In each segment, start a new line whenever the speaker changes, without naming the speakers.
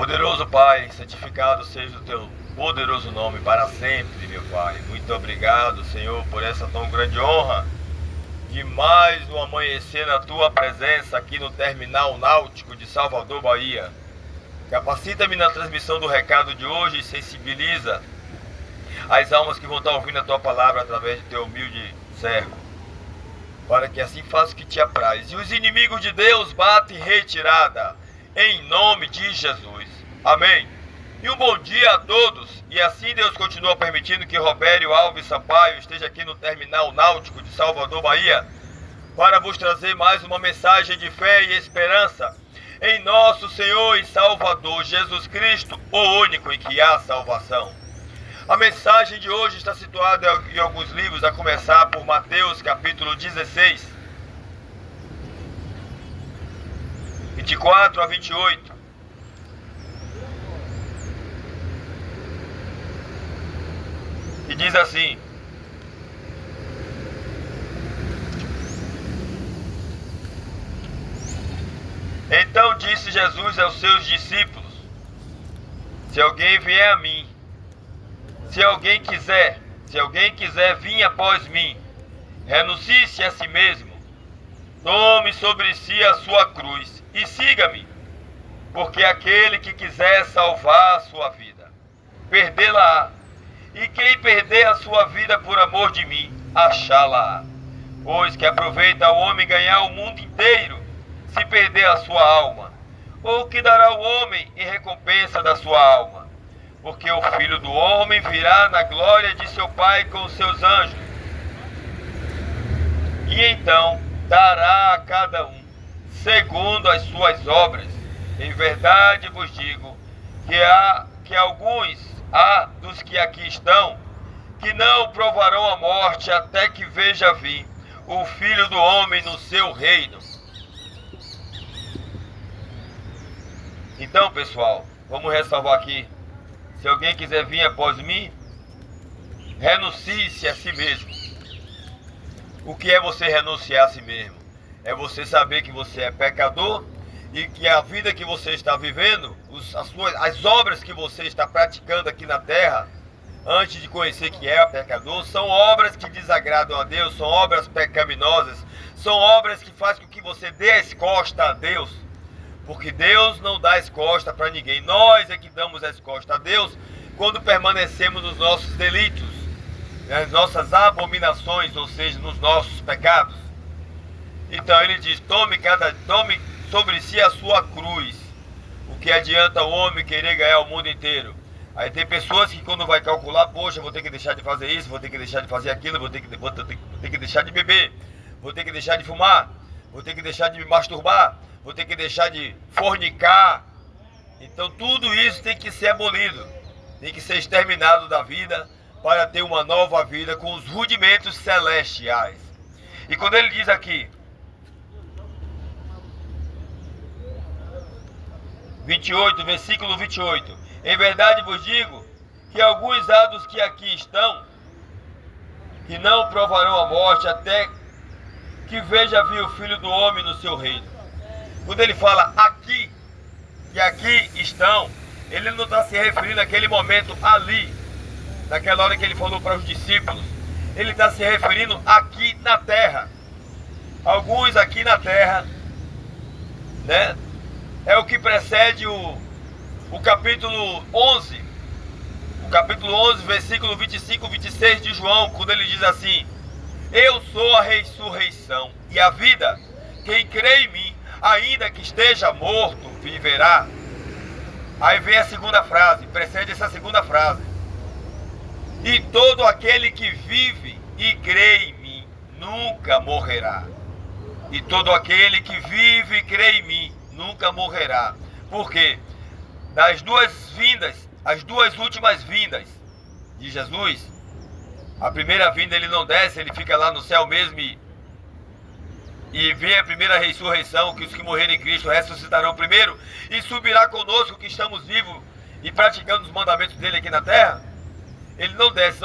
Poderoso Pai, santificado seja o teu poderoso nome para sempre, meu Pai. Muito obrigado, Senhor, por essa tão grande honra de mais um amanhecer na tua presença aqui no Terminal Náutico de Salvador, Bahia. Capacita-me na transmissão do recado de hoje e sensibiliza as almas que vão estar ouvindo a tua palavra através de teu humilde servo, para que assim faça o que te apraz. E os inimigos de Deus batem retirada, em nome de Jesus. Amém. E um bom dia a todos. E assim Deus continua permitindo que Robério Alves Sampaio esteja aqui no Terminal Náutico de Salvador, Bahia, para vos trazer mais uma mensagem de fé e esperança em nosso Senhor e Salvador Jesus Cristo, o único em que há salvação. A mensagem de hoje está situada em alguns livros, a começar por Mateus capítulo 16, 24 a 28. E diz assim: Então disse Jesus aos seus discípulos: Se alguém vier a mim, se alguém quiser vir após mim, renuncie-se a si mesmo, tome sobre si a sua cruz e siga-me. Porque aquele que quiser salvar a sua vida, perdê-la-á. E quem perder a sua vida por amor de mim, achá-la-á. Pois que aproveita o homem ganhar o mundo inteiro, se perder a sua alma? Ou que dará o homem em recompensa da sua alma? Porque o Filho do Homem virá na glória de seu Pai com os seus anjos. E então dará a cada um segundo as suas obras. Em verdade vos digo que alguns há dos que aqui estão que não provarão a morte até que veja vir o Filho do Homem no seu reino. Então, pessoal, vamos ressalvar aqui: se alguém quiser vir após mim, renuncie-se a si mesmo. O que é você renunciar a si mesmo? É você saber que você é pecador e que a vida que você está vivendo, as obras que você está praticando aqui na terra, antes de conhecer que é pecador, são obras que desagradam a Deus, são obras pecaminosas, são obras que fazem com que você dê as costas a Deus, porque Deus não dá as costas para ninguém. Nós é que damos as costas a Deus quando permanecemos nos nossos delitos, nas nossas abominações, ou seja, nos nossos pecados. Então ele diz: tome sobre si a sua cruz. O que adianta o homem querer ganhar o mundo inteiro? Aí tem pessoas que quando vai calcular: poxa, vou ter que deixar de fazer isso, vou ter que deixar de fazer aquilo, vou ter que deixar de beber, vou ter que deixar de fumar, vou ter que deixar de me masturbar, vou ter que deixar de fornicar. Então tudo isso tem que ser abolido, tem que ser exterminado da vida, para ter uma nova vida com os rudimentos celestiais. E quando ele diz aqui, 28, versículo 28, em verdade vos digo que alguns há dos que aqui estão que não provarão a morte até que veja vir o Filho do Homem no seu reino. Quando ele fala aqui, que aqui estão, ele não está se referindo àquele momento ali, naquela hora que ele falou para os discípulos. Ele está se referindo aqui na terra. Alguns aqui na terra, né? É o que precede o capítulo 11. O capítulo 11, versículo 25 e 26 de João, quando ele diz assim: Eu sou a ressurreição e a vida. Quem crê em mim, ainda que esteja morto, viverá. Aí vem a segunda frase, precede essa segunda frase: E todo aquele que vive e crê em mim nunca morrerá. E todo aquele que vive e crê em mim nunca morrerá. Por quê? Das duas vindas, as duas últimas vindas de Jesus, a primeira vinda ele não desce, ele fica lá no céu mesmo e vem a primeira ressurreição, que os que morrerem em Cristo ressuscitarão primeiro e subirá conosco que estamos vivos e praticando os mandamentos dele aqui na terra. Ele não desce,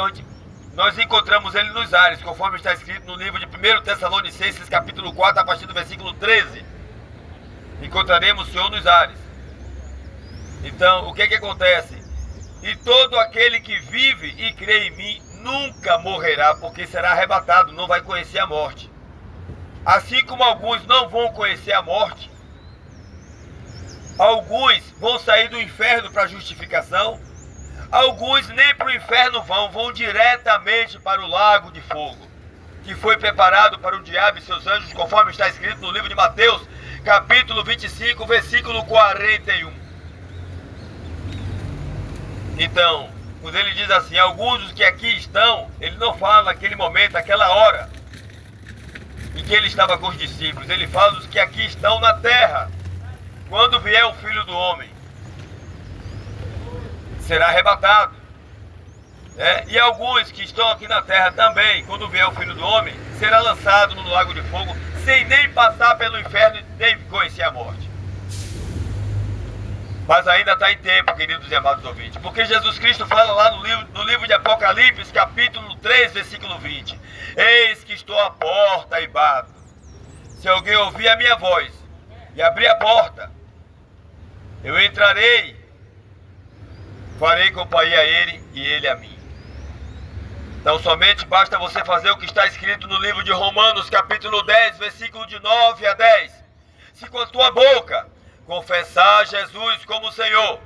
nós encontramos ele nos ares, conforme está escrito no livro de 1 Tessalonicenses capítulo 4, a partir do versículo 13. Encontraremos o Senhor nos ares. Então, o que acontece? E todo aquele que vive e crê em mim nunca morrerá, porque será arrebatado, não vai conhecer a morte. Assim como alguns não vão conhecer a morte, alguns vão sair do inferno para justificação, alguns nem para o inferno vão diretamente para o lago de fogo, que foi preparado para o diabo e seus anjos, conforme está escrito no livro de Mateus, capítulo 25, versículo 41. Então, quando ele diz assim, alguns dos que aqui estão, ele não fala naquele momento, naquela hora em que ele estava com os discípulos, ele fala dos que aqui estão na terra. Quando vier o Filho do Homem, será arrebatado. E alguns que estão aqui na terra também, quando vier o Filho do Homem, será lançado no lago de fogo, sem nem passar pelo inferno e nem conhecer a morte. Mas ainda está em tempo, queridos e amados ouvintes, porque Jesus Cristo fala lá no livro de Apocalipse, capítulo 3, versículo 20. Eis que estou à porta e bato. Se alguém ouvir a minha voz e abrir a porta, eu entrarei, farei companhia a ele e ele a mim. Então somente basta você fazer o que está escrito no livro de Romanos, capítulo 10, versículo de 9 a 10. Se com a tua boca confessar Jesus como Senhor,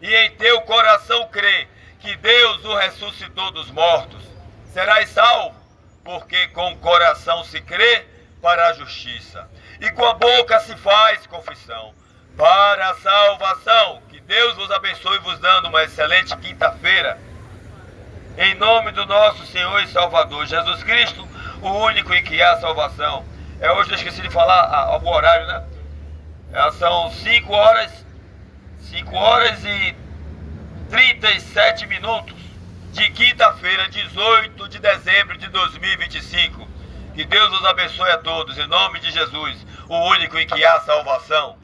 e em teu coração crer que Deus o ressuscitou dos mortos, serás salvo, porque com o coração se crê para a justiça, e com a boca se faz confissão para a salvação. Que Deus vos abençoe, vos dando uma excelente quinta-feira, em nome do nosso Senhor e Salvador Jesus Cristo, o único em que há salvação. Hoje eu esqueci de falar o horário, né? São 5 horas e 37 minutos de quinta-feira, 18 de dezembro de 2025. Que Deus os abençoe a todos, em nome de Jesus, o único em que há salvação.